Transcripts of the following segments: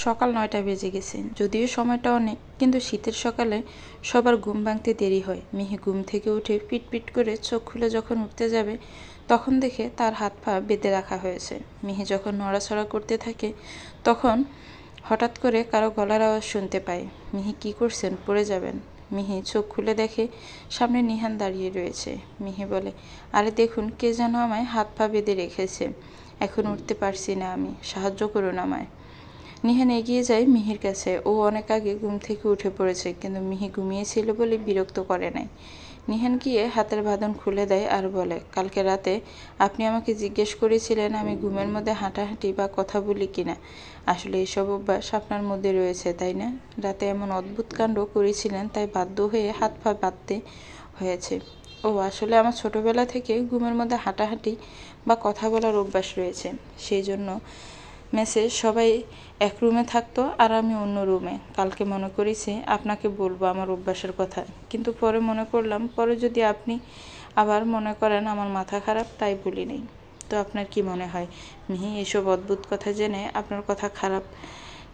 সকাল ৯টা বেজে গেছে। যদিও সময়টা অনেক, কিন্তু শীতের সকালে সবার ঘুম ভাঙতে দেরি হয়। মিহি ঘুম থেকে উঠে পিট করে চোখ খুলে যখন উঠতে যাবে, তখন দেখে তার হাত পা বেঁধে রাখা হয়েছে। মিহি যখন নড়াচড়া করতে থাকে, তখন হঠাৎ করে কারো গলার আওয়াজ শুনতে পায়। মিহি কি করছেন? পড়ে যাবেন। মিহি চোখ খুলে দেখে সামনে নিহান দাঁড়িয়ে রয়েছে। মিহি বলে, আরে দেখুন, কে যেন আমায় হাত পা বেঁধে রেখেছে। এখন উঠতে পারছি না আমি, সাহায্য করুন আমায়। নিহান এগিয়ে যায় মিহির কাছে। ও অনেক আগে ঘুম থেকে উঠে পড়েছে, কিন্তু মিহি ঘুমিয়েছিল বলে বিরক্ত করে নাই। নিহান গিয়ে হাতের বাঁধন খুলে দেয় আর বলে, কালকে রাতে আপনি আমাকে জিজ্ঞেস করেছিলেন আমি ঘুমের মধ্যে হাঁটাহাঁটি বা কথা বলি কিনা। আসলে এসব অভ্যাস আপনার মধ্যে রয়েছে, তাই না? রাতে এমন অদ্ভুত কাণ্ড করেছিলেন, তাই বাধ্য হয়ে হাত পা বাঁধতে হয়েছে। ও আসলে আমার ছোটবেলা থেকে ঘুমের মধ্যে হাঁটাহাঁটি বা কথা বলার অভ্যাস রয়েছে। সেই জন্য মেসে সবাই এক রুমে থাকতো আর আমি অন্য রুমে। কালকে মনে করেছি আপনাকে বলবো আমার অভ্যাসের কথা, কিন্তু পরে মনে করলাম পরে যদি আপনি আবার মনে করেন আমার মাথা খারাপ, তাই বলি নেই। তো আপনার কি মনে হয় মিহি, এসব অদ্ভুত কথা জেনে আপনার কথা খারাপ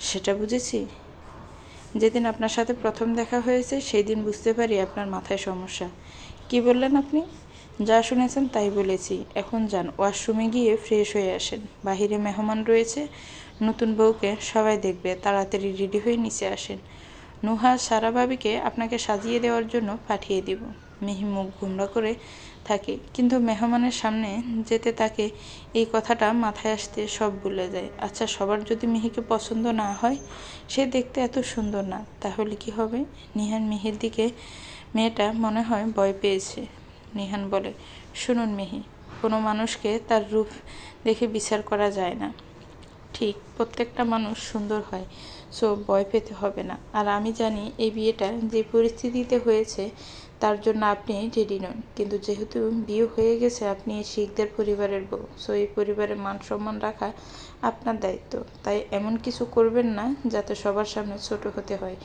সেটা বুঝেছি? যেদিন আপনার সাথে প্রথম দেখা হয়েছে সেই দিন বুঝতে পারি আপনার মাথায় সমস্যা। কি বললেন আপনি? যা শুনেছেন তাই বলেছি। এখন যান, ওয়াশরুমে গিয়ে ফ্রেশ হয়ে আসেন। বাহিরে মেহমান রয়েছে, নতুন বউকে সবাই দেখবে। তাড়াতাড়ি রেডি হয়ে নিচে আসেন। নুহা সারা ভাবিকে আপনাকে সাজিয়ে দেওয়ার জন্য পাঠিয়ে দিব। মিহি মুখ গোমড়া করে থাকে, কিন্তু মেহমানের সামনে যেতে তাকে এই কথাটা মাথায় আসতে সব ভুলে যায়। আচ্ছা, সবার যদি মিহিকে পছন্দ না হয়, সে দেখতে এত সুন্দর না, তাহলে কি হবে? নিহান মিহির দিকে, মেয়েটা মনে হয় ভয় পেয়েছে। নিহান বলে, শুনুন মিহি, কোনো মানুষকে তার রূপ দেখে বিচার করা যায় না। ঠিক, প্রত্যেকটা মানুষ সুন্দর হয়, সো ভয় পেতে হবে না। আর আমি জানি এই বিয়েটা যে পরিস্থিতিতে হয়েছে তার জন্য আপনি রেডি নন, কিন্তু যেহেতু বিয়ে হয়ে গেছে আপনি এই শিখদের পরিবারের বউ, সো এই পরিবারের মান সম্মান রাখা আপনার দায়িত্ব। তাই এমন কিছু করবেন না যাতে সবার সামনে ছোট হতে হয়।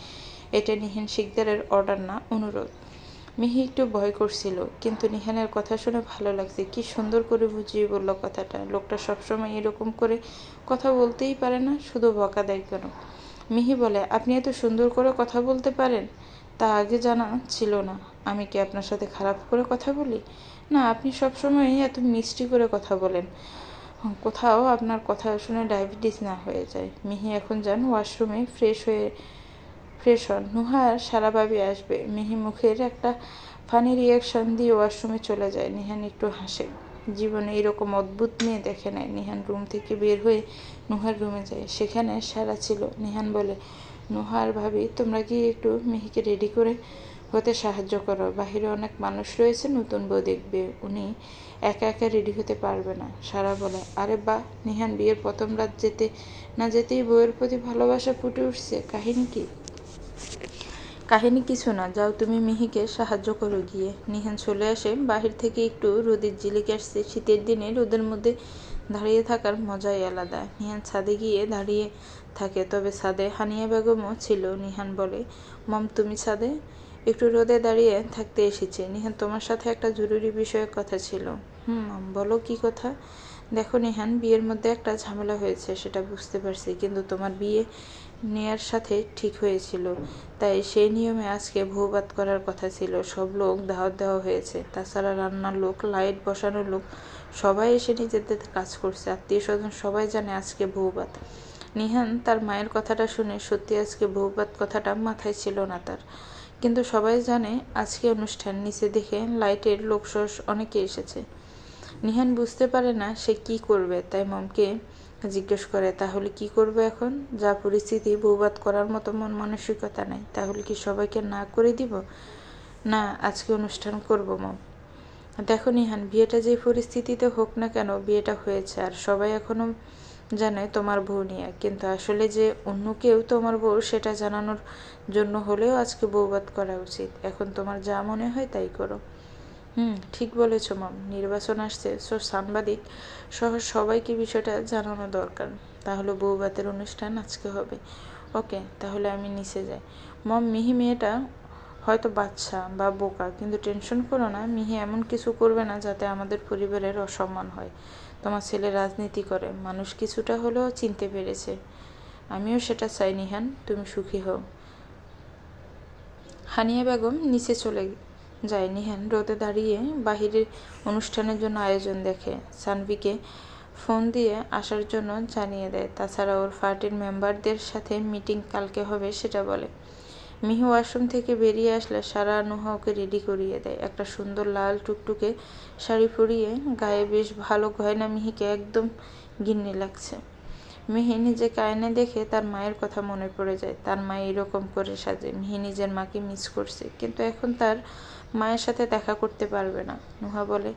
এটা নিহান শিকদারের অর্ডার না, অনুরোধ। মিহি একটু ভয় করছিল, কিন্তু নিহানের কথা শুনে ভালো লাগছে। কি সুন্দর করে বুঝিয়ে বলল কথাটা। লোকটা সবসময় এরকম করে কথা বলতেই পারে না, শুধু বকা দেয় কেন? মিহি বলে, আপনি এত সুন্দর করে কথা বলতে পারেন, তা আগে জানা ছিল না। আমি কি আপনার সাথে খারাপ করে কথা বলি? না, আপনি সবসময় এত মিষ্টি করে কথা বলেন। কোথাও আপনার কথা শুনে ডায়াবেটিস না হয়ে যায়। মিহি এখন যান ওয়াশরুমে ফ্রেশ হন। নুহার সারাভাবে আসবে। মিহি মুখের একটা ফানি রিয়াকশন দিয়ে ওয়াশরুমে চলে যায়। নিহান একটু হাসে। জীবনে এরকম অদ্ভুত মেয়ে দেখে নেয়। নিহান রুম থেকে বের হয়ে নুহার রুমে যায়। সেখানে সারা ছিল। নিহান বলে, নুহার ভাবি, তোমরা গিয়ে একটু মিহিকে রেডি করে হতে সাহায্য করো। বাহিরে অনেক মানুষ রয়েছে, নতুন বউ দেখবে, উনি একা একা রেডি হতে পারবে না। সারা বলে, আরে বাহ, নিহান বিয়ের প্রথম রাত যেতে না যেতেই বউয়ের প্রতি ভালোবাসা ফুটে উঠছে। কাহিনী কি? কাহিনী কিছু না, যাও তুমি মিহিকে সাহায্য করো গিয়ে। নিহান চলে আসে। বাহির থেকে একটু রোদের ঝিলিক আসছে। শীতের দিনে রোদের মধ্যে দাঁড়িয়ে থাকার মজাই আলাদা। নিহান ছাদে গিয়ে দাঁড়িয়ে থাকে, তবে ছাদে হানিয়া বেগমও ছিল। নিহান বলে, মম তুমি ছাদে? একটু রোদে দাঁড়িয়ে থাকতে এসেছে। নিহান, তোমার সাথে একটা জরুরি বিষয়ের কথা ছিল। মম বলো, কি কথা? দেখো নিহান, বিয়ের মধ্যে একটা ঝামেলা হয়েছে, সেটা বুঝতে পারছি, কিন্তু তোমার বিয়ে নেয়ার সাথে ঠিক হয়েছিল, তাই সেই নিয়মে আজকে ভূপাত করার কথা ছিল। সব লোক দাওয়াত দেওয়া হয়েছে, তাছাড়া রান্নার লোক, লাইট বসানোর লোক, সবাই এসে নিজেদের কাজ করছে। আত্মীয় স্বজন সবাই জানে আজকে ভূপাত। নিহান তার মায়ের কথাটা শুনে সত্যি আজকে ভূপাত কথাটা মাথায় ছিল না তার, কিন্তু সবাই জানে আজকে অনুষ্ঠান। নিচে দেখে লাইটের লোকসহ অনেকে এসেছে। নিহান বুঝতে পারে না সে কি করবে, তাই মমকে জিজ্ঞেস করে, তাহলে কি করবে এখন? যা পরিস্থিতি, বউবাদ করার মতো মন মানসিকতা নাই, তাহলে কি সবাইকে না করে দিব? না, আজকে অনুষ্ঠান করব মম। দেখো নিহান, বিয়েটা যে পরিস্থিতিতে হোক না কেন, বিয়েটা হয়েছে, আর সবাই এখনো জানে তোমার বউ নিয়ে, কিন্তু আসলে যে অন্য কেউ তোমার বউ সেটা জানানোর জন্য হলেও আজকে বউবাদ করা উচিত। এখন তোমার যা মনে হয় তাই করো। ঠিক বলেছ মম। নির্বাচন আসছে, সো সাংবাদিক সহ সবাইকে বিষয়টা জানানো দরকার। তাহলে বউভাতের অনুষ্ঠান আজকে হবে। ওকে, তাহলে আমি নিচে যাই। মম, মিহি মেয়েটা হয়তো বাচ্চা বা বোকা, কিন্তু টেনশন করো না, মিহি এমন কিছু করবে না যাতে আমাদের পরিবারের অসম্মান হয়। তোমার ছেলে রাজনীতি করে, মানুষ কিছুটা হলেও চিনতে পেরেছে। আমিও সেটা চাই নিহান, তুমি সুখী হও। হানিয়া বেগম নিচে চলে যায়। নিহান রোদে দাঁড়িয়ে বাহিরের অনুষ্ঠানের জন্য আয়োজন দেখে। সানভিকে ফোন দিয়ে আসার জন্য জানিয়ে দেয়। তাছাড়া ওর পার্টির মেম্বারদের সাথে মিটিং কালকে হবে সেটা বলে। মিহি ওয়াশরুম থেকে বেরিয়ে আসলে সারা নুহা ওকে রেডি করিয়ে দেয়। একটা সুন্দর লাল টুকটুকে শাড়ি পরিয়ে গায়ে বেশ ভালো গয়না মিহিকে একদম গিন্নি লাগছে। মিহি নিজেকে আয়নায় দেখে তার মায়ের কথা মনে পড়ে যায়। তার মা এরকম করে সাজে। মিহি নিজের মাকে মিস করছে, কিন্তু এখন তার মায়ের সাথে দেখা করতে পারবে না। নুহা বলে,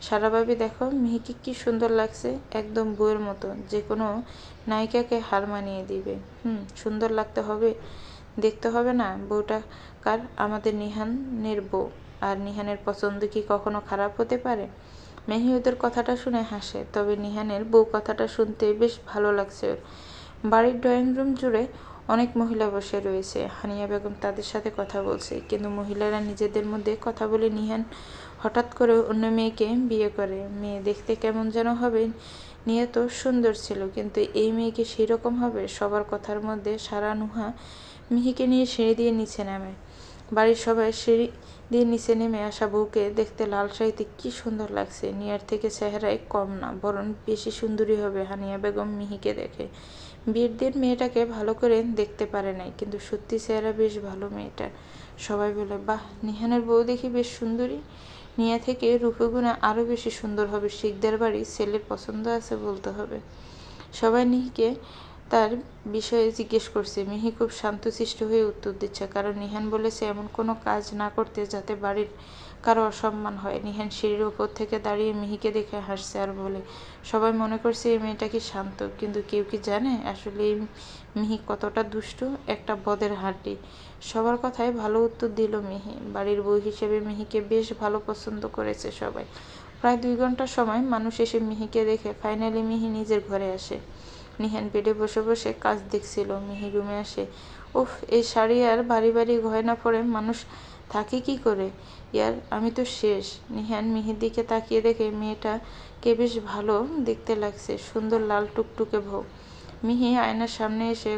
সারা ভাবি দেখো মিহিকে কি সুন্দর লাগছে, একদম বউয়ের মতো, যে কোনো নায়িকাকে হার মানিয়ে দিবে। সুন্দর লাগতে হবে, দেখতে হবে না বউটা কার? আমাদের নিহানের বউ। আর নিহানের পছন্দ কি কখনো খারাপ হতে পারে? মেহি ওদের কথাটা শুনে হাসে। তবে নিহানের বউ কথাটা শুনতে বেশ ভালো লাগছে ওর। বাড়ির ড্রয়িং রুম জুড়ে অনেক মহিলা বসে রয়েছে। হানিয়া বেগম তাদের সাথে কথা বলছে, কিন্তু মহিলারা নিজেদের মধ্যে কথা বলে নিহান হঠাৎ করে অন্য মেয়েকে বিয়ে করে। মেয়ে দেখতে কেমন যেন হবে, নিয়ে তো সুন্দর ছিল, কিন্তু এই মেয়েকে সেই রকম হবে? সবার কথার মধ্যে সারা নুহা মিহিকে নিয়ে সিঁড়ি দিয়ে নিচে নামে। বাড়ির সবাই সিঁড়ি দিয়ে নিচে নেমে আসা বউকে দেখতে লাল শাড়িতে কি সুন্দর লাগছে। নিয়ার থেকে চেহারায় কম না, বরং বেশি সুন্দরী হবে। হানিয়া বেগম মিহিকে দেখে। বিয়ের দিন মেয়েটাকে ভালো করে দেখতে পারে নাই, কিন্তু সত্যি চেহারা বেশ ভালো মেয়েটার। সবাই বলে, বাহ, নিহানের বউ দেখি বেশ সুন্দরী। নিয়া থেকে রূপগুণে আরও বেশি সুন্দর হবে। শিখদের বাড়ি ছেলের পছন্দ আছে বলতে হবে। সবাই নিহিকে তার বিষয়ে জিজ্ঞেস করছে। মিহি খুব শান্তশিষ্ট হয়ে উত্তর দিচ্ছে, কারণ নিহান বলেছে এমন কোনো কাজ না করতে যাতে বাড়ির কারো অসম্মান হয়। নিহান সিঁড়ির ওপর থেকে দাঁড়িয়ে মিহিকে দেখে হাসছে আর বলে, সবাই মনে করছে এই মেয়েটা কি শান্ত, কিন্তু কেউ কি জানে আসলে এই মিহি কতটা দুষ্টু, একটা বদের হাড্ডি। সবার কথায় ভালো উত্তর দিল মিহি। বাড়ির বউ হিসেবে মিহিকে বেশ ভালো পছন্দ করেছে সবাই। প্রায় 2 ঘন্টা সময় মানুষ এসে মিহিকে দেখে ফাইনালি মিহি নিজের ঘরে আসে। নিহান বেডে বসে বসে কাজ দেখছিল। মিহি রুমে আসে। উফ, এই শাড়ি আর বাড়ি বাড়ি গয়না পরে মানুষ থাকে কি করে? ইয়ার আমি তো শেষ। নিহান মিহির দিকে তাকিয়ে দেখে মেয়েটাকে বেশ ভালো দেখতে লাগছে, সুন্দর লাল টুকটুকে বউ। মিহি আয়নার সামনে এসে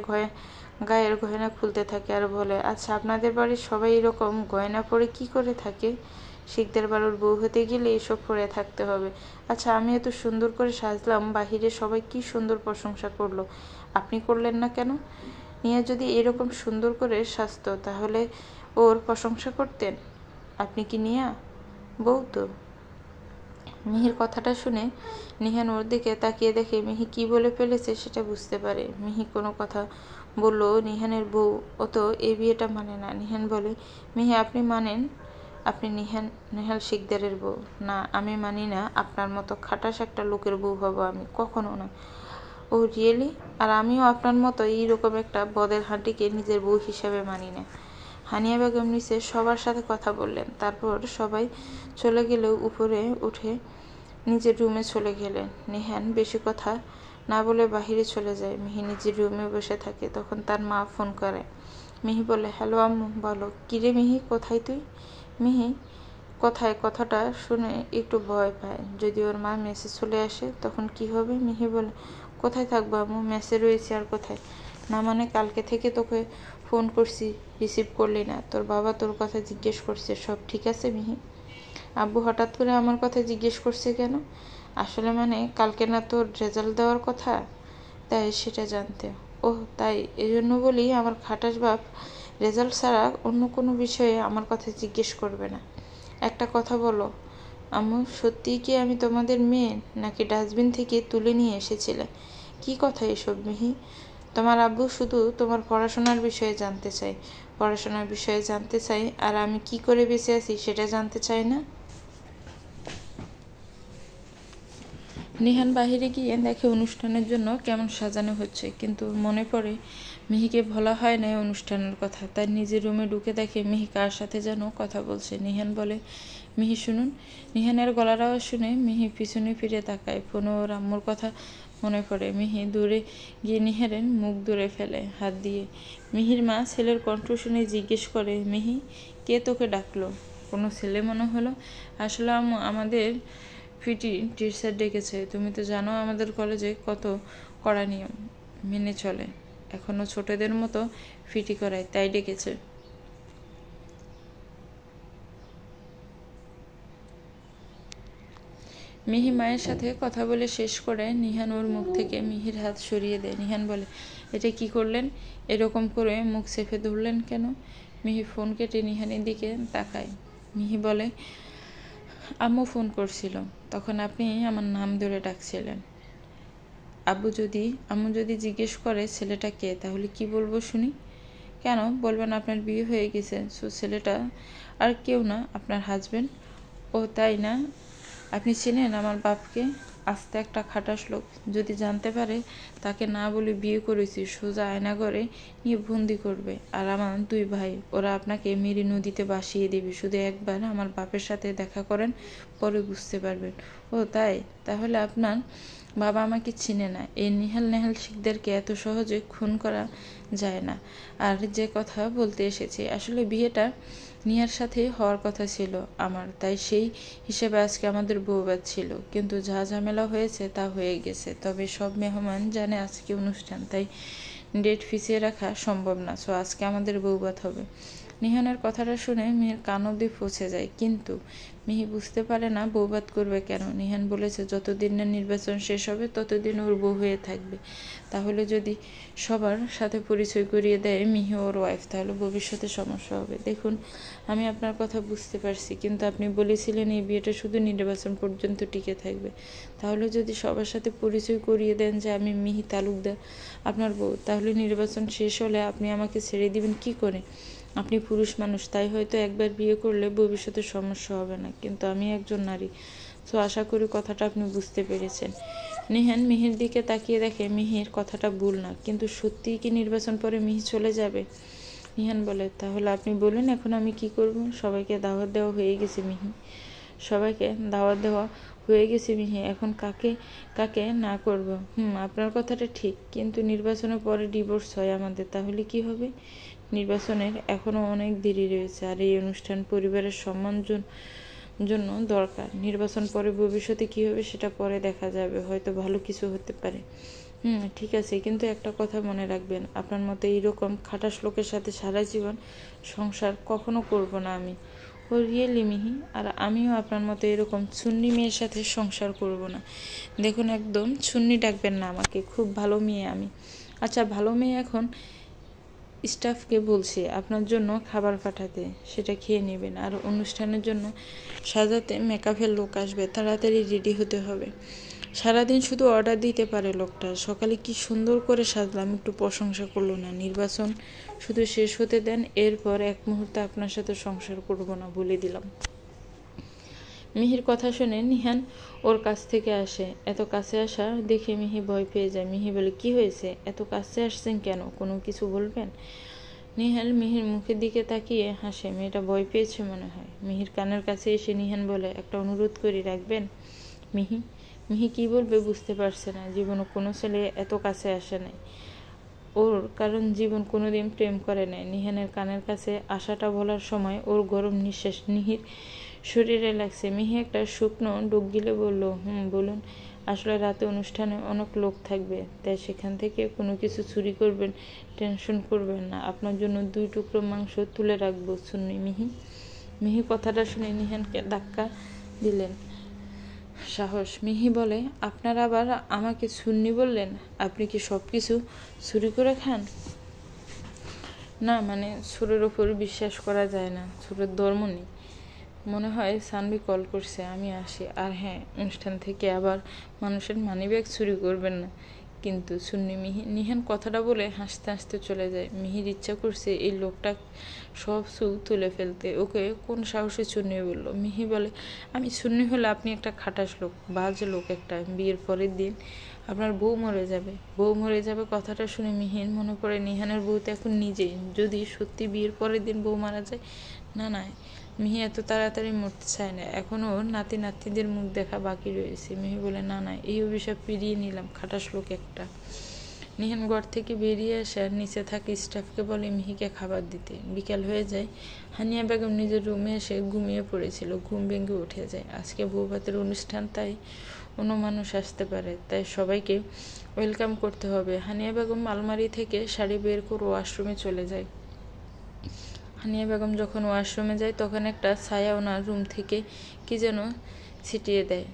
গায়ের গয়না খুলতে থাকে আর বলে, আচ্ছা আপনাদের বাড়ির সবাই এরকম গয়না পরে কি করে থাকে? শিখদের বাড়ির বউ হতে গেলে এসব পরে থাকতে হবে। আচ্ছা আমি এত সুন্দর করে সাজলাম, বাহিরে সবাই কি সুন্দর প্রশংসা করলো, আপনি করলেন না কেন? নিয়া যদি এরকম সুন্দর করে সাজতো তাহলে ওর প্রশংসা করতেন। আপনি কি নিয়া বউ তো? মিহির কথাটা শুনে নিহান ওর দিকে তাকিয়ে দেখে মিহি কি বলে ফেলেছে সেটা বুঝতে পারে। মিহি কোনো কথা বললো নিহানের বউ ও তো এই বিয়েটা মানে না। নিহান বলে, মিহি আপনি মানেন? আপনি নেহাল শিকদারের বউ? না, আমি মানি না। আপনার মতো খাটাস একটা লোকের বউ হব আমি, কখনো না। ও রিয়েলি? আর আমিও আপনার মতো এইরকম একটা বদের হাঁটিকে নিজের বউ হিসাবে মানি না। হানিয়া বেগম নিচে সবার সাথে কথা বললেন। তারপর সবাই চলে গেলেও উপরে উঠে নিজের রুমে চলে গেলেন। নিহান বেশি কথা না বলে বাহিরে চলে যায়। মিহি নিজের রুমে বসে থাকে। তখন তার মা ফোন করে। মিহি বলে, হ্যালো আম্মু। বলো। কিরে মিহি, কোথায় তুই? মিহি কোথায় কথাটা শুনে একটু ভয় পায়। যদি ওর মা মেসে চলে আসে তখন কি হবে? মিহি বলে, কোথায় থাকবো আম্মু, মেসে রয়েছি। আর কোথায়? না মানে কালকে থেকে তোকে ফোন করছি, রিসিভ করলি না। তোর বাবা তোর কথা জিজ্ঞেস করছে, সব ঠিক আছে মিহি? আব্বু হঠাৎ করে আমার কথা জিজ্ঞেস করছে কেন? আসলে মানে কালকে না তোর রেজাল্ট দেওয়ার কথা, তাই সেটা জানতে। ওহ তাই, এজন্য বলি আমার খাটাস বাপ রেজাল্ট ছাড়া অন্য কোনো বিষয়ে আমার কথা জিজ্ঞেস করবে না। একটা কথা বলো আম্মু, সত্যিই কি আমি তোমাদের মেয়ে, নাকি ডাস্টবিন থেকে তুলে নিয়ে এসেছিলে? কি কথা এসব মিহি? তোমার আব্বু শুধু তোমার পড়াশোনার বিষয়ে জানতে চাই। পড়াশোনার বিষয়ে জানতে চাই, আর আমি কি করে বেঁচে আছি সেটা জানতে চাই না? নিহান বাহিরে গিয়ে দেখে অনুষ্ঠানের জন্য কেমন সাজানো হচ্ছে, কিন্তু মনে পড়ে মিহিকে বলা হয় না অনুষ্ঠানের কথা। তার নিজের রুমে ঢুকে দেখে মিহি কার সাথে যেন কথা বলছে। নিহান বলে, মিহি শুনুন। নিহানের গলার আওয়াজ শুনে মিহি পিছনে ফিরে তাকায়। ফোনে ওর আম্মুর কথা মনে পড়ে। মিহি দূরে গিয়ে নিহারের মুখ দূরে ফেলে হাত দিয়ে। মিহির মা ছেলের কণ্ঠ শুনে জিজ্ঞেস করে, মিহি, কে তোকে ডাকলো? কোনো ছেলে মনে হলো। আসলে আম্মু, আমাদের পিটি টিচার ডেকেছে। তুমি তো জানো আমাদের কলেজে কত কড়া নিয়ম মেনে চলে। এখনো ছোটদের মতো ফিটি করায়, তাই ডেকেছে। মিহি মায়ের সাথে কথা বলে শেষ করে নিহান ওর মুখ থেকে মিহির হাত সরিয়ে দেয়। নিহান বলে, এটা কি করলেন? এরকম করে মুখ চেপে ধরলেন কেন? মিহি ফোন কেটে নিহানের দিকে তাকায়। মিহি বলে, আম্মু ফোন করছিল, তখন আপনি আমার নাম ধরে ডাকছিলেন। আম্মু যদি জিজ্ঞেস করে ছেলেটা কে, তাহলে কি বলবো শুনি? কেন বলবেন আপনার বিয়ে হয়ে গেছে, সো ছেলেটা আর কেউ না, আপনার হাজবেন্ড। ও তাই না? আপনি চেনেন আমার বাপকে? আস্তে একটা খাটাস লোক। যদি জানতে পারে তাকে না বলে বিয়ে করেছি, সোজা আয়নাঘরে নিয়ে বন্দি করবে। আর আমার 2 ভাই, ওরা আপনাকে মেরি নদীতে ভাসিয়ে দেবে। শুধু একবার আমার বাপের সাথে দেখা করেন, পরে বুঝতে পারবেন। ও তাই? তাহলে আপনার বাবা আমাকে চিনে না। এই নেহাল শিকদারকে এত সহজে খুন করা যায় না। আর যে কথা বলতে এসেছি, আসলে বিয়েটা নিয়ার সাথে হওয়ার কথা ছিল আমার, তাই সেই হিসেবে আজকে আমাদের বউভাত ছিল। কিন্তু যা ঝামেলা হয়েছে তা হয়ে গেছে। তবে সব মেহমান জানে আজকে অনুষ্ঠান, তাই ডেট পিছিয়ে রাখা সম্ভব না। সো আজকে আমাদের বউভাত হবে। নিহানের কথাটা শুনে মেয়ের কান অবধি পৌঁছে যায়, কিন্তু মিহি বুঝতে পারে না বউভাত করবে কেন। নিহান বলেছে যতদিন না নির্বাচন শেষ হবে ততদিন ওর বউ হয়ে থাকবে। তাহলে যদি সবার সাথে পরিচয় করিয়ে দেয় মিহি ওর ওয়াইফ, তাহলে ভবিষ্যতে সমস্যা হবে। দেখুন, আমি আপনার কথা বুঝতে পারছি, কিন্তু আপনি বলেছিলেন এই বিয়েটা শুধু নির্বাচন পর্যন্ত টিকে থাকবে। তাহলে যদি সবার সাথে পরিচয় করিয়ে দেন যে আমি মিহি তালুকদার আপনার বউ, তাহলে নির্বাচন শেষ হলে আপনি আমাকে ছেড়ে দিবেন কি করে? আপনি পুরুষ মানুষ, তাই হয়তো একবার বিয়ে করলে ভবিষ্যতে সমস্যা হবে না, কিন্তু আমি একজন নারী। তো আশা করি কথাটা আপনি বুঝতে পেরেছেন। নিহান মিহির দিকে তাকিয়ে দেখে মিহির কথাটা ভুল না, কিন্তু সত্যিই কি নির্বাচন পরে মিহি চলে যাবে? নিহান বলে, তাহলে আপনি বলুন এখন আমি কি করব? সবাইকে দাওয়াত দেওয়া হয়ে গেছে মিহি। সবাইকে দাওয়াত দেওয়া হয়ে গেছে মিহি, এখন কাকে কাকে না করব? আপনার কথাটা ঠিক, কিন্তু নির্বাচনের পরে ডিভোর্স হয় আমাদের, তাহলে কি হবে? নির্বাচনের এখনো অনেক দেরি রয়েছে, আর এই অনুষ্ঠান পরিবারের সম্মান জন্য দরকার। নির্বাচন পরে ভবিষ্যতে কি হবে সেটা পরে দেখা যাবে, হয়তো ভালো কিছু হতে পারে। ঠিক আছে, কিন্তু একটা কথা মনে রাখবেন, আপনার মতো এইরকম খাটাস লোকের সাথে সারা জীবন সংসার কখনো করব না আমি। ও রিয়েলি মিহি? আর আমিও আপনার মতো এরকম চুন্নি মেয়ের সাথে সংসার করব না। দেখুন, একদম চুন্নি ডাকবেন না আমাকে, খুব ভালো মেয়ে আমি। আচ্ছা, ভালো মেয়ে। এখন স্টাফকে বলছি আপনার জন্য খাবার পাঠাতে, সেটা খেয়ে নেবেন। আর অনুষ্ঠানের জন্য সাজাতে মেকআপের লোক আসবে, তাড়াতাড়ি রেডি হতে হবে। সারাদিন শুধু অর্ডার দিতে পারে লোকটা। সকালে কি সুন্দর করে সাজলাম, একটু প্রশংসা করলো না। নির্বাচন শুধু শেষ হতে দেন, এরপর এক মুহূর্তে আপনার সাথে সংসার করব না, বলে দিলাম। মিহির কথা শুনে নিহান ওর কাছ থেকে আসে। এত কাছে আসা দেখে মিহি ভয় পেয়ে যায়। মিহি বলে, কি হয়েছে? এত কাছে আসছেন কেন? কোনো কিছু বলবেন? নিহান মিহির মুখের দিকে তাকিয়ে হাসে। মেয়েটা ভয় পেয়েছে মনে হয়। মিহির কানের কাছে এসে নিহান বলে, একটা অনুরোধ করি, রাখবেন? মিহি মিহি কি বলবে বুঝতে পারছে না। জীবনে কোনো ছেলে এত কাছে আসে নাই ওর, কারণ জীবন কোনোদিন প্রেম করে নাই। নিহানের কানের কাছে আশাটা বলার সময় ওর গরম নিঃশ্বাস মিহির শরীরে লাগছে। মিহি একটা শুকনো ডুব গিলে বলল, বলুন। আসলে রাতে অনুষ্ঠানে অনেক লোক থাকবে, তাই সেখান থেকে কোনো কিছু চুরি করবেন, টেনশন করবেন না। আপনার জন্য 2 টুকরো মাংস তুলে রাখবো, শুনুন। মিহি কথাটা শুনে নিহানকে ধাক্কা দিলেন। সাহস! মিহি বলে, আপনার আবার আমাকে সুন্নি বললেন? আপনি কি সব কিছু চুরি করে খান? না, মানে সুরের ওপর বিশ্বাস করা যায় না, সুরের ধর্ম নেই। মনে হয় সানভি কল করছে, আমি আসি। আর হ্যাঁ, অনুষ্ঠান থেকে আবার মানুষের মানিব্যাগ চুরি করবেন না কিন্তু, সুন্নি। নিহান কথাটা বলে হাসতে হাসতে চলে যায়। মিহির ইচ্ছা করছে এই লোকটা সব চুল তুলে ফেলতে। ওকে কোন সাহসে চুন্নি বলল? মিহি বলে, আমি সুন্নি হলে আপনি একটা খাটাস লোক, বাজে লোক একটা। বিয়ের পরের দিন আপনার বউ মরে যাবে। কথাটা শুনে মিহির মনে পড়ে নিহানের বউ তো এখন নিজেই, যদি সত্যি বিয়ের পরের দিন বউ মারা যায়। না, মিহি এত তাড়াতাড়ি মরতে চায় না, এখনও নাতি নাতনিদের মুখ দেখা বাকি রয়েছে। মিহি বলে, না, এই অভিশাপ পেরিয়ে নিলাম, খাটাস লোক একটা। নিহান ঘর থেকে বেরিয়ে আসে আর নিচে থাকা স্টাফকে বলে মিহিকে খাবার দিতে। বিকাল হয়ে যায়। হানিয়া বেগম নিজের রুমে এসে ঘুমিয়ে পড়েছিল, ঘুম ভেঙে উঠে যায়। আজকে বউভাতের অনুষ্ঠান, তাই অন্য মানুষ আসতে পারে, তাই সবাইকে ওয়েলকাম করতে হবে। হানিয়া বেগম আলমারি থেকে শাড়ি বের করে ওয়াশরুমে চলে যায়। হানিয়া বেগম যখন ওয়াশরুমে যায় তখন একটা ছায়া ওনার রুম থেকে কি যেন ছিটিয়ে দেয়,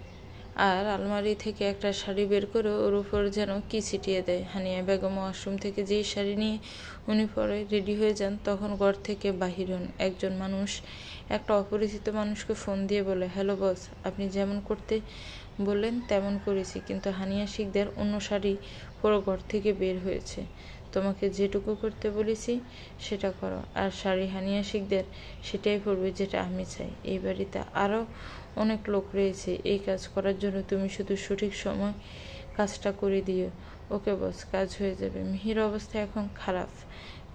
আর আলমারি থেকে একটা শাড়ি বের করে ওর উপর যেন কি ছিটিয়ে দেয়। হানিয়া বেগম ওয়াশরুম থেকে যেই শাড়ি নিয়ে উনি পরে রেডি হয়ে যান, তখন ঘর থেকে বাহির হন একজন মানুষ। একটা অপরিচিত মানুষকে ফোন দিয়ে বলে, হ্যালো বস, আপনি যেমন করতে বললেন তেমন করেছি, কিন্তু হানিয়া শিকদার অন্য শাড়ি পুরো ঘর থেকে বের হয়েছে। তোমাকে যেটুকু করতে বলেছি সেটা করো, আর শাড়ি হানিয়া শিকদার সেটাই পরবে যেটা আমি চাই। এই বাড়িতে আরও অনেক লোক রয়েছে এই কাজ করার জন্য, তুমি শুধু সঠিক সময় কাজটা করে দিও। ওকে বস, কাজ হয়ে যাবে। মিহির অবস্থা এখন খারাপ।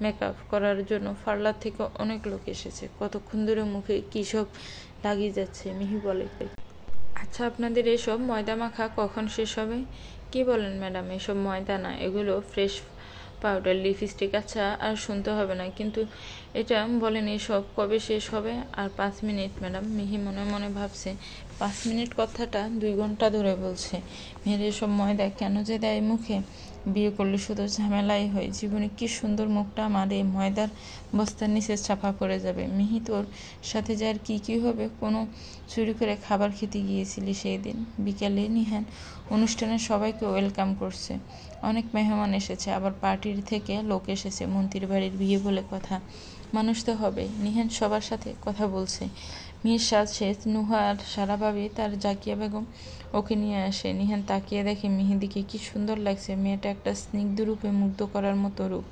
মেকআপ করার জন্য পার্লার থেকে অনেক লোক এসেছে, কতক্ষণ ধরে মুখে কী সব লাগিয়ে যাচ্ছে। মিহি বলে, আচ্ছা আপনাদের এসব ময়দা মাখা কখন শেষ হবে? কি বলেন ম্যাডাম, এসব ময়দা না, এগুলো ফ্রেশ পাউডার, লিপস্টিক। আচ্ছা আর শুনতে হবে না, কিন্তু এটা বলেন এসব কবে শেষ হবে? আর 5 মিনিট ম্যাডাম। মিহি মনে মনে ভাবছে 5 মিনিট কথাটা 2 ঘন্টা ধরে বলছে। মেয়ের এসব ময়দা কেন যে দেয় মুখে? বিয়ে করলে শুধু ঝামেলাই হয়। জীবনে কি সুন্দর মুখটা আমার এই ময়দার বস্তার নিচে চাপা পড়ে যাবে। মিহি, তোর সাথে যে আর কি হবে? কোনো চুরি করে খাবার খেতে গিয়েছিলি সেই দিন বিকেলে? নিহান অনুষ্ঠানে সবাইকে ওয়েলকাম করছে, অনেক মেহমান এসেছে, আবার পার্টির থেকে লোক এসেছে। মন্ত্রীর বাড়ির বিয়ে বলে কথা, মানুষ তো হবে। নিহান সবার সাথে কথা বলছে। মিহির সাজ শেষ, নুহা আর সারাভাবে তার জাকিয়া বেগম ওকে নিয়ে আসে। নিহান তাকিয়ে দেখে মেহেদিকে কি সুন্দর লাগছে। মেয়েটা একটা স্নিগ্ধ রূপে মুগ্ধ করার মতো রূপ।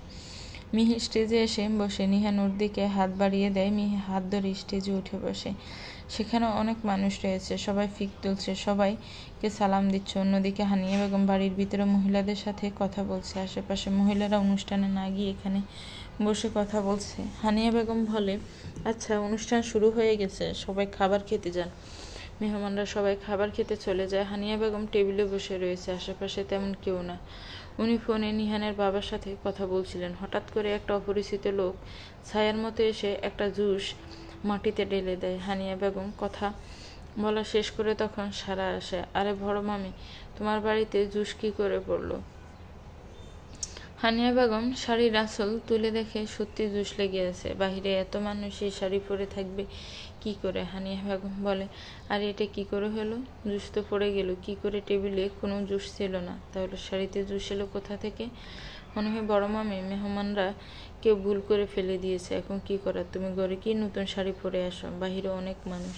মিহি স্টেজে এসে বসে, নিহান ওর দিকে হাত বাড়িয়ে দেয়। মিহি হাত ধরে স্টেজে উঠে বসে। সেখানে অনেক মানুষ রয়েছে, সবাই ফিক তুলছে, সবাইকে সালাম দিচ্ছে। অন্যদিকে হানিয়া বেগম বাড়ির ভিতরে মহিলাদের সাথে কথা বলছে। আশেপাশে মহিলারা অনুষ্ঠানে না গিয়ে এখানে বসে কথা বলছে। হানিয়া বেগম বলে, আচ্ছা অনুষ্ঠান শুরু হয়ে গেছে, সবাই খাবার খেতে যান। মেহমানরা সবাই খাবার খেতে চলে যায়। হানিয়া বেগম টেবিলে বসে রয়েছে, আশেপাশে তেমন কেউ না। উনি ফোনে নিহানের বাবার সাথে কথা বলছিলেন। হঠাৎ করে একটা অপরিচিত লোক ছায়ার মতো এসে একটা জুস মাটিতে ঢেলে দেয়। হানিয়া বেগম কথা বলা শেষ করে তখন সারা আসে, আরে বড় মামি, তোমার বাড়িতে জুস কি করে পড়লো? হানিয়া বেগম শাড়ির আঁচল তুলে দেখে সত্যি জুস লেগে আছে। বাহিরে এত মানুষ, এই শাড়ি পরে থাকবে কি করে? হানিয়া বেগম বলে, আর এটা কি করে হলো? জুস তো পড়ে গেল কি করে? টেবিলে কোনো জুস ছিল না, তাহলে শাড়িতে জুস এলো কোথা থেকে? মনে হয় বড় মামি, মেহমানরা কেউ ভুল করে ফেলে দিয়েছে, এখন কি করার? তুমি ঘরে কি নতুন শাড়ি পরে আসো, বাহিরে অনেক মানুষ,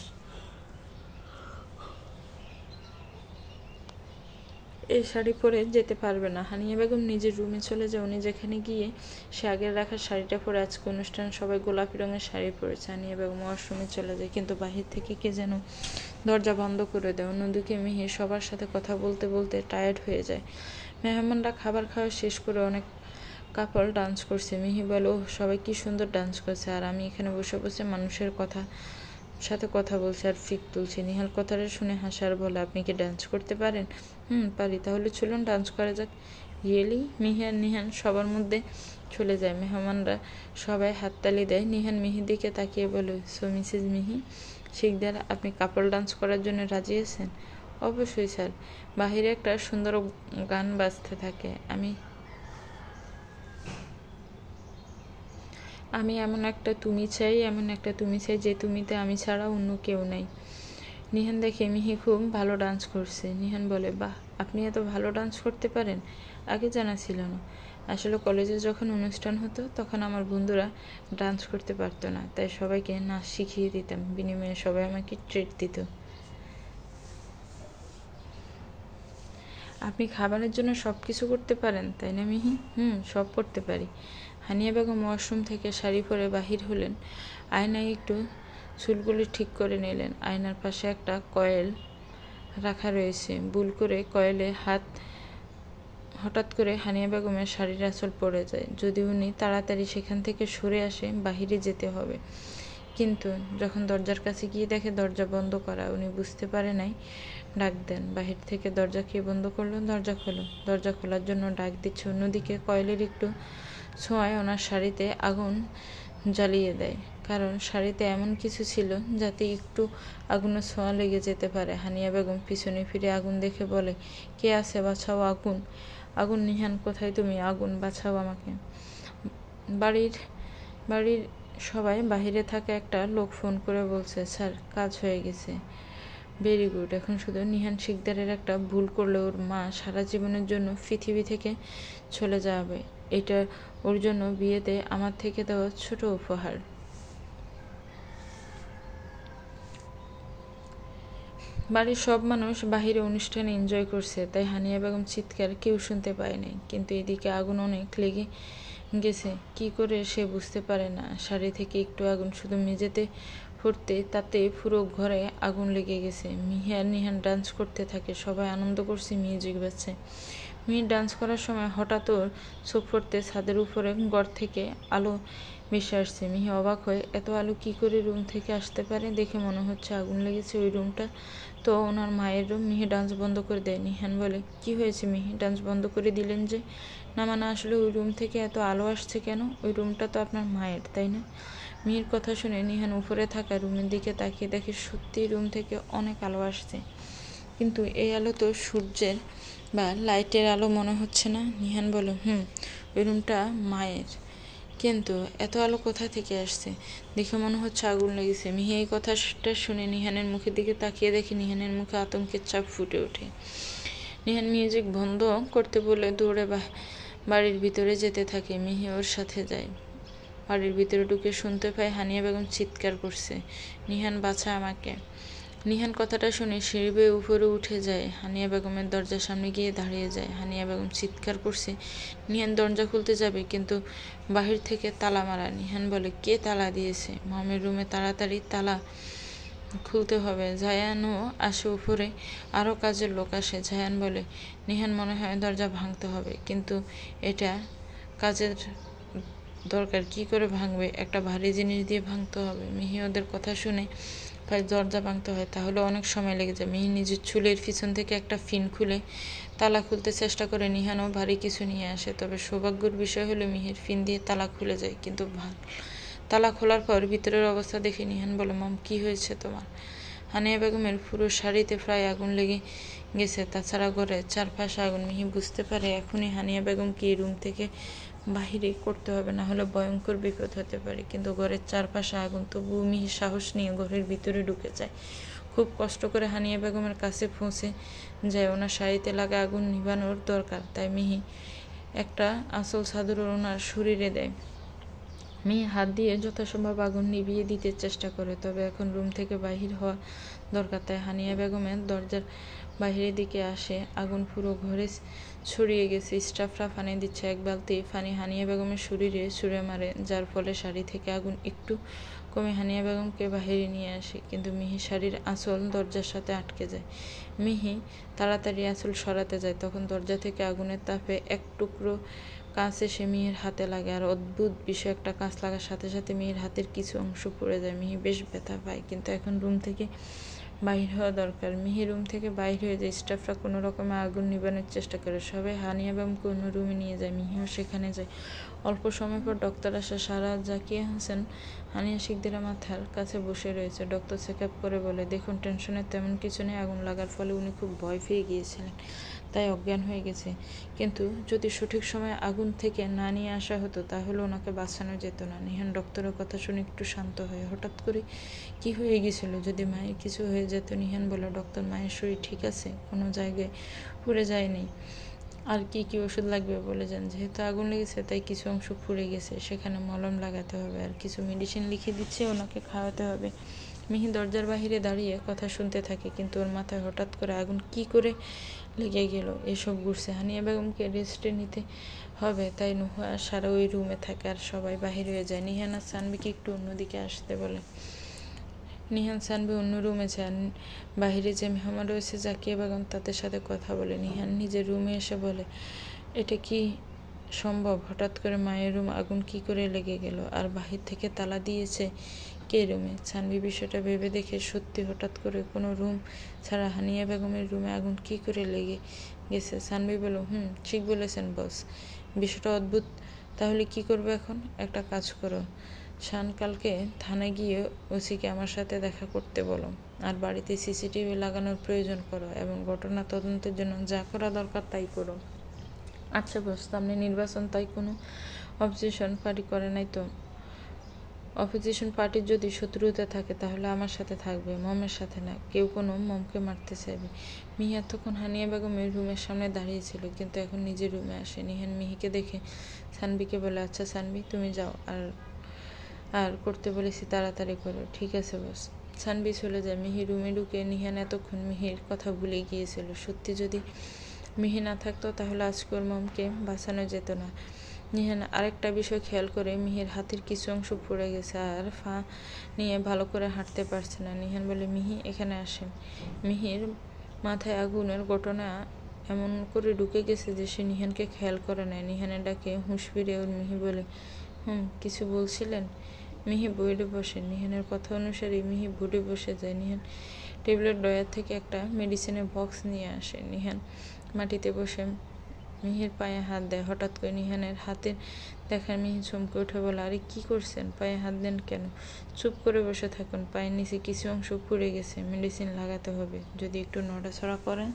এই শাড়ি পরে যেতে পারবে না। হানিয়া বেগম নিজের রুমে চলে যায়। উনি যেখানে গিয়ে সে আগের রাখা শাড়িটা পরে আজকে অনুষ্ঠান সবাই গোলাপি রঙের শাড়ি পরেছে। হানিয়া বেগম ওয়াশরুমে চলে যায়, কিন্তু বাহির থেকে কে যেন দরজা বন্ধ করে দেয়। অন্যদিকে মিহি সবার সাথে কথা বলতে বলতে টায়ার্ড হয়ে যায়। মেহমানরা খাবার খাওয়া শেষ করে অনেক কাপল ডান্স করছে। মিহি বলে, ও সবাই কি সুন্দর ডান্স করছে, আর আমি এখানে বসে বসে মানুষের সাথে কথা বলছে আর ফিক তুলছে। নিহাল কথাটা শুনে হাসে আর বলে, আপনি কি ডান্স করতে পারেন? পারি। তাহলে চলুন ডান্স করা যাক। রিয়েলি? মিহি আর নিহান সবার মধ্যে চলে যায়। মেহমানরা সবাই হাততালি দেয়। নিহান মিহির দিকে তাকিয়ে বলে, সো মিসেস মিহি শিকদার, আপনি কাপল ডান্স করার জন্য রাজি আছেন? অবশ্যই স্যার, বাহিরে একটা সুন্দর গান বাজতে থাকে, আমি এমন একটা তুমি চাই যে তুমিতে আমি ছাড়া অন্য কেউ নাই। নিহান দেখে মিহি খুব ভালো ডান্স করছে। নিহান বলে, বাহ, আপনি এত ভালো ডান্স করতে পারেন, আগে জানা ছিল না। আসলে কলেজে যখন অনুষ্ঠান হতো তখন আমার বন্ধুরা ডান্স করতে পারতো না, তাই সবাইকে নাচ শিখিয়ে দিতাম, বিনিময়ে সবাই আমাকে ট্রিট দিত। আপনি খাবারের জন্য সব কিছু করতে পারেন, তাই না মিহি? সব করতে পারি। হানিয়া বেগম ওয়াশরুম থেকে শাড়ি পরে বাহির হলেন। আয়নায় একটু চুলগুলি ঠিক করে নিলেন। আয়নার পাশে একটা কয়েল রাখা রয়েছে। ভুল করে কয়েলে হাত হঠাৎ করে হানিয়া বেগমের শাড়ির আঁচল পড়ে যায়। যদি উনি তাড়াতাড়ি সেখান থেকে সরে আসে, বাহিরে যেতে হবে, কিন্তু যখন দরজার কাছে গিয়ে দেখে দরজা বন্ধ করা, উনি বুঝতে পারে নাই। ডাক দেন। বাহির থেকে দরজা কে বন্ধ করলো? দরজা খোলো। দরজা খোলার জন্য ডাক দিচ্ছে। অন্যদিকে কয়েলের একটু ছোঁয়ায় ওনার শাড়িতে আগুন জ্বালিয়ে দেয়। কারণ শাড়িতে এমন কিছু ছিল যাতে একটু আগুনের ছোঁয়া লেগে যেতে পারে। হানিয়া বেগম পিছনে ফিরে আগুন দেখে বলে, কে আছে, বাঁচাও আগুন। আগুন, নিহান কোথায় তুমি? আগুন, বাঁচাও আমাকে। বাড়ির বাড়ির সবাই বাহিরে থাকা একটা লোক ফোন করে বলছে, স্যার কাজ হয়ে গেছে। Very good. এখন শুধু নিহান শিকদারের একটা ভুল করলে ওর মা সারা জীবনের জন্য পৃথিবী থেকে চলে যাবে। এটা ওর জন্য বিয়েতে আমার থেকে দেওয়া ছোট উপহার। বাড়ির সব মানুষ বাহিরে অনুষ্ঠানে এনজয় করছে, তাই হানিয়া বেগম চিৎকার কেউ শুনতে পায়নি। কিন্তু এদিকে আগুন অনেক লেগে গেছে। কি করে সে বুঝতে পারে না। শাড়ি থেকে একটু আগুন শুধু মেঝেতে ফুটতে তাতে পুরো ঘরে আগুন লেগে গেছে। মিহি আর নিহান ডান্স করতে থাকে, সবাই আনন্দ করছে, মিউজিক বাজছে। মিহি ডান্স করার সময় হঠাৎ ওর চোখ পড়তে ছাদের উপরে ঘর থেকে আলো ভেসে আসছে। মিহি অবাক হয়ে, এত আলো কি করে রুম থেকে আসতে পারে? দেখে মনে হচ্ছে আগুন লেগেছে ওই রুমটা তো ওনার মায়ের রুম। মিহি ডান্স বন্ধ করে দেয়। নিহান বলে, কি হয়েছে মিহি, ডান্স বন্ধ করে দিলেন যে? না মানে আসলে ওই রুম থেকে এত আলো আসছে কেন? ওই রুমটা তো আপনার মায়ের, তাই না? মিহির কথা শুনে নিহান উপরে থাকা রুমের দিকে তাকিয়ে দেখে সত্যি রুম থেকে অনেক আলো আসছে, কিন্তু এই আলো তো সূর্যের বা লাইটের আলো মনে হচ্ছে না। নিহান বলে, ওই রুমটা মায়ের, কিন্তু এত আলো কোথা থেকে আসছে? দেখে মনে হচ্ছে আগুন লেগেছে। মিহি এই কথাটা শুনে নিহানের মুখের দিকে তাকিয়ে দেখে নিহানের মুখে আতঙ্কের ছাপ ফুটে ওঠে। নিহান মিউজিক বন্ধ করতে বলে দৌড়ে বাড়ির ভিতরে যেতে থাকে। মিহি ওর সাথে যায়। বাড়ির ভিতরে ঢুকে শুনতে পায় হানিয়া বেগম চিৎকার করছে, নিহান বাঁচা আমাকে। নিহান কথাটা শুনে সিঁড়ি বেয়ে উপরে উঠে যায়, হানিয়া বেগমের দরজার সামনে গিয়ে দাঁড়িয়ে যায়। হানিয়া বেগম চিৎকার করছে। নিহান দরজা খুলতে যাবে, কিন্তু বাহির থেকে তালা মারা। নিহান বলে, কে তালা দিয়েছে? মামের রুমে তাড়াতাড়ি তালা খুলতে হবে। জায়ানও আসে উপরে, আরও কাজের লোক আসে। জায়ান বলে, নিহান মনে হয় দরজা ভাঙতে হবে, কিন্তু এটা কাজের দরকার, কি করে ভাঙবে? একটা ভারী জিনিস দিয়ে ভাঙতে হবে। মিহি ওদের কথা শুনে দরজা ভাঙতে হয়, তাহলে অনেক সময় লেগে যায়। মিহি নিজের চুলের পিছন থেকে একটা ফিন খুলে তালা খুলতে চেষ্টা করে। নিহানও ভারী কিছু নিয়ে আসে, তবে সৌভাগ্যের বিষয় হলো মিহির ফিন দিয়ে তালা খুলে যায়। কিন্তু তালা খোলার পর ভিতরের অবস্থা দেখে নিহান বলে, মম কি হয়েছে তোমার? হানিয়া বেগমের পুরো শাড়িতে প্রায় আগুন লেগে গেছে, তাছাড়া ঘরের চারপাশে আগুন। মিহি বুঝতে পারে এখনই হানিয়া বেগমকে এই রুম থেকে বাহিরে করতে হবে, না হলে ভয়ঙ্কর বিপদ হতে পারে। কিন্তু ঘরের চারপাশে আগুন, তবুও মিহি সাহস নিয়ে ঘরের ভিতরে ঢুকে যায়। খুব কষ্ট করে হানিয়া বেগমের কাছে পৌঁছে যায়। ওনার শাড়িতে লাগা আগুন নিভানোর দরকার, তাই মিহি একটা আঁচল চাদর ওনার শরীরে দেয়। মিহি হাত দিয়ে যথাসম্ভব আগুন নিভিয়ে দিতে চেষ্টা করে, তবে এখন রুম থেকে বাহির হওয়া দরকার, তাই হানিয়া বেগমের দরজার বাহিরের দিকে আসে। আগুন পুরো ঘরে ছড়িয়ে গেছে। স্টাফরা পানি দিচ্ছে। এক বালতি পানি হানিয়া বেগমের শরীরে ছুঁড়ে মারে, যার ফলে শাড়ি থেকে আগুন একটু কমে হানিয়া বেগমকে বাহিরে নিয়ে আসে। কিন্তু মিহি শাড়ির আঁচল দরজার সাথে আটকে যায়। মিহি তাড়াতাড়ি আঁচল সরাতে যায়, তখন দরজা থেকে আগুনের তাপে এক টুকরো কাঁচ এসে মিহির হাতে লাগে। আর অদ্ভুত বিষয়, একটা কাঁচ লাগার সাথে সাথে মিহির হাতের কিছু অংশ পড়ে যায়। মিহি বেশ ব্যথা পায়, কিন্তু এখন রুম থেকে বাহির হওয়া দরকার। মিহি রুম থেকে বাহির হয়ে যায়। স্টাফরা কোনো রকমে আগুন নিবানোর চেষ্টা করে। সবাই হানিয়া বেগমকে অন্য রুমে নিয়ে যায়। মিহিও সেখানে যায়। অল্প সময় পর ডক্টর আসে। সারা জাকিয়া হাসান হানিয়া শিকদারের মাথার কাছে বসে রয়েছে। ডক্টর চেক আপ করে বলে, দেখুন টেনশনের তেমন কিছু নেই, আগুন লাগার ফলে উনি খুব ভয় পেয়ে গিয়েছিলেন, তাই অজ্ঞান হয়ে গেছে। কিন্তু যদি সঠিক সময়ে আগুন থেকে না নিয়ে আসা হতো তাহলে ওনাকে বাঁচানো যেত না। নিহান ডক্টরের কথা শুনে একটু শান্ত হয়। হঠাৎ করে কি হয়ে গেছিল? যদি মায়ের কিছু হয়ে যেত? নিহান বলে, ডক্টর মায়ের শরীর ঠিক আছে, কোনো জায়গায় পুড়ে যায়নি। আর কি কি ওষুধ লাগবে বলে যান। যেহেতু আগুন লেগেছে তাই কিছু অংশ পুড়ে গেছে, সেখানে মলম লাগাতে হবে, আর কিছু মেডিসিন লিখে দিচ্ছে, ওনাকে খাওয়াতে হবে। মিহি দরজার বাহিরে দাঁড়িয়ে কথা শুনতে থাকে, কিন্তু ওর মাথায় হঠাৎ করে আগুন কি করে লেগে গেল এসব ঘুরছে। হানিয়া বেগমকে রেস্টে নিতে হবে, তাই নুহা আর সারা ওই রুমে থাকে, আর সবাই বাহির হয়ে যায়। নিহান আর সানবিকে একটু অন্যদিকে আসতে বলে। নিহান সানবি অন্য রুমে যান। বাহিরে যে মেহমান রয়েছে জাকিয়া বেগম, তাদের সাথে কথা বলে। নিহান নিজের রুমে এসে বলে, এটা কি সম্ভব? হঠাৎ করে মায়ের রুম আগুন কি করে লেগে গেল? আর বাহির থেকে তালা দিয়েছে কে রুমে? সানবি বিষয়টা ভেবে দেখে সত্যি হঠাৎ করে কোনো রুম ছাড়া হানিয়া বেগমের রুমে আগুন কি করে লেগে গেছে। সানবি বলল, ঠিক বলেছেন বস, বিষয়টা অদ্ভুত। তাহলে কি করবে এখন? একটা কাজ করো, শান কালকে থানায় গিয়ে ওসিকে আমার সাথে দেখা করতে বলো, আর বাড়িতে সিসিটিভি লাগানোর প্রয়োজন করো এবং ঘটনা তদন্তের জন্য যা করা দরকার তাই করো। আচ্ছা বস, সামনে নির্বাচন, তাই কোনো অপোজিশন পার্টি করে নাই তো? অপোজিশন পার্টির যদি শত্রুতা থাকে তাহলে আমার সাথে থাকবে, মমের সাথে না। কেউ কোনো মমকে মারতে চাইবে। মিহি এতক্ষণ হানিয়া বেগমের রুমের সামনে দাঁড়িয়েছিল, কিন্তু এখন নিজের রুমে আসে। নিহান মিহিকে দেখে সানবিকে বলে, আচ্ছা সানবি তুমি যাও, আর করতে বলেছি তাড়াতাড়ি করো। ঠিক আছে বস। সানবি চলে যায়। মিহি রুমে ঢুকে নিহান এতক্ষণ মিহির কথা ভুলে গিয়েছিল। সত্যি যদি মিহি না থাকতো তাহলে আজকে ওর মমকে বাঁচানো যেত না। নিহান আরেকটা বিষয় খেয়াল করে, মিহির হাতের কিছু অংশ পড়ে গেছে আর ফা নিয়ে ভালো করে হাঁটতে পারছে না। নিহান বলে, মিহি এখানে আসেন। মিহির মাথায় আগুনের ঘটনা এমন করে ঢুকে গেছে যে সে নিহানকে খেয়াল করে নেয়। নিহানের ডাকে হুঁশ ফিরে ওর মিহি বলে, কিছু বলছিলেন? মিহি বইয়ে বসে। নিহানের কথা অনুসারে মিহি বোর্ডে বসে যায়। নিহান টেবিলের ড্রয়ার থেকে একটা মেডিসিনের বক্স নিয়ে আসে। নিহান মাটিতে বসে মিহির পায়ে হাত দেয়। হঠাৎ করে নিহানের হাতের দেখার মিহি চমকে উঠে বলে, আরে কি করছেন? পায়ে হাত দেন কেন? চুপ করে বসে থাকুন, পায়ের নিচে কিছু অংশ পুড়ে গেছে, মেডিসিন লাগাতে হবে। যদি একটু নড়াচড়া করেন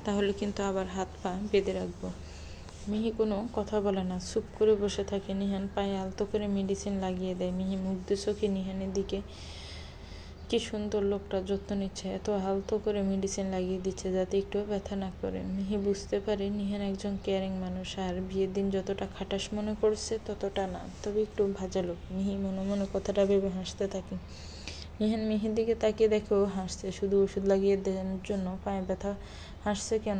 তাহলে কিন্তু আবার হাত পা বেঁধে রাখবো। মিহি কোনো কথা বলে না, চুপ করে বসে থাকে। নিহান পায়ে আলতো করে মেডিসিন লাগিয়ে দেয়। মিহি মুগ্ধ চোখে নিহানের দিকে, কি সুন্দর লোকটা যত্ন নিচ্ছে, এত আলতো করে মেডিসিন লাগিয়ে দিচ্ছে যাতে একটুও ব্যথা না করে। মিহি বুঝতে পারে নিহান একজন কেয়ারিং মানুষ, আর বিয়ের দিন যতটা খাটাস মনে করছে ততটা না, তবে একটু ভাজা লোক। মিহি মনে মনে কথাটা ভেবে হাসতে থাকে। নিহান মিহির দিকে তাকিয়ে দেখে ও হাসছে। শুধু ওষুধ লাগিয়ে দেওয়ার জন্য পায়ে ব্যথা। হাসছে কেন?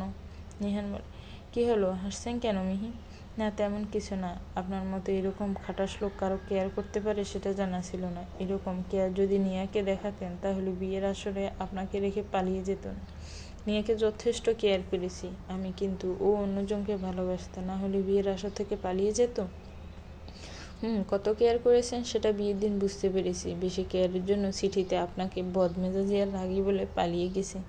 নিহান বলে, কি হলো, হাসছেন কেন মিহি? না তেমন কিছু না। আপনার মতো এরকম খাটাস লোক কারো কেয়ার করতে পারে সেটা জানা ছিল না। এরকম কেয়ার যদি নিয়াকে দেখাতেন তাহলে বিয়ের আসরে আপনাকে রেখে পালিয়ে যেত না। নিয়াকে যথেষ্ট কেয়ার করেছি আমি, কিন্তু ও অন্যজনকে ভালোবাসত, না হলে বিয়ের আসর থেকে পালিয়ে যেত? কত কেয়ার করেছেন সেটা বিয়ের দিন বুঝতে পেরেছি। বেশি কেয়ারের জন্য চিঠিতে আপনাকে বদমেজাজি আর রাগি বলে পালিয়ে গেছে।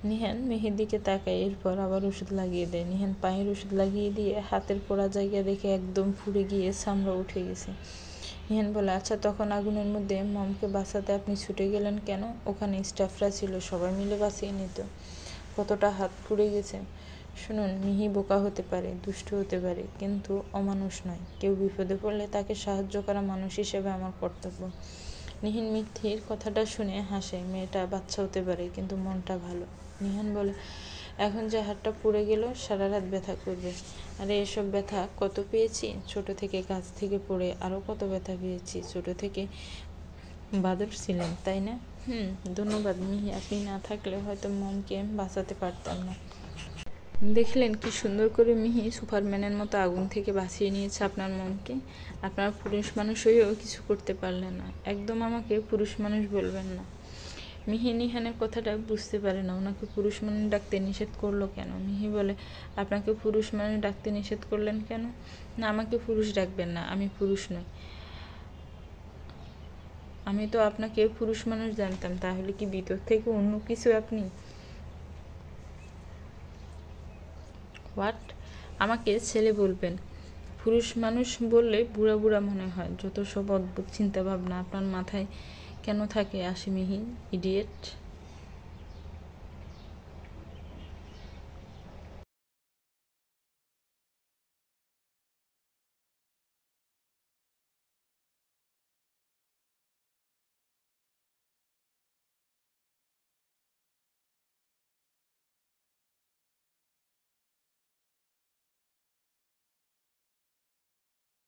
নিহান মিহির দিকে তাকায়, এরপর আবার ওষুধ লাগিয়ে দেয়। নিহান পায়ের ওষুধ লাগিয়ে দিয়ে হাতের পোড়া জায়গা দেখে একদম পুড়ে গিয়ে চামড়া উঠে গেছে। নিহান বলে, আচ্ছা তখন আগুনের মধ্যে মমকে বাঁচাতে আপনি ছুটে গেলেন কেন? ওখানে স্টাফরা ছিল, সবাই মিলে বাঁচিয়ে নিত। কতটা হাত পুড়ে গেছে। শুনুন, মিহি বোকা হতে পারে, দুষ্ট হতে পারে, কিন্তু অমানুষ নয়। কেউ বিপদে পড়লে তাকে সাহায্য করা মানুষ হিসেবে আমার কর্তব্য। নিহান মিথির কথাটা শুনে হাসে। মেয়েটা বাচ্চা হতে পারে কিন্তু মনটা ভালো। নিহান বলে, এখন যে হাতটা পুড়ে গেল সারা রাত ব্যথা করবে। আরে এসব ব্যথা কত পেয়েছি, ছোট থেকে গাছ থেকে পড়ে আরও কত ব্যথা পেয়েছি। ছোট থেকে বাদর ছিলেন তাই না? ধন্যবাদ মিহি, আপনি না থাকলে হয়তো মমকে বাঁচাতে পারতাম না। দেখলেন কি সুন্দর করে মিহি সুপারম্যানের মতো আগুন থেকে বাঁচিয়ে নিয়েছে আপনার মমকে। আপনার পুরুষ মানুষ হয়েও কিছু করতে পারলেন না। একদম আমাকে পুরুষ মানুষ বলবেন না। মিহি নিহানের কথাটা বুঝতে পারে না। ওনাকে পুরুষ মানুষ ডাকতে নিষেধ করলো কেন? মিহি বলে, আপনাকে পুরুষ মানুষ ডাকতে নিষেধ করলেন কেন? না, আমাকে পুরুষ ডাকবেন না, আমি পুরুষ নই। আমি তো আপনাকে পুরুষ মানুষ জানতাম, তাহলে কি ভিতর থেকে অন্য কিছু আপনি? হোয়াট? আমাকে ছেলে বলবেন? পুরুষ মানুষ বললে বুড়া বুড়া মনে হয়। যত সব অদ্ভুত চিন্তা ভাবনা আপনার মাথায় কেন থাকে আসে মিহি, ইডিয়েট।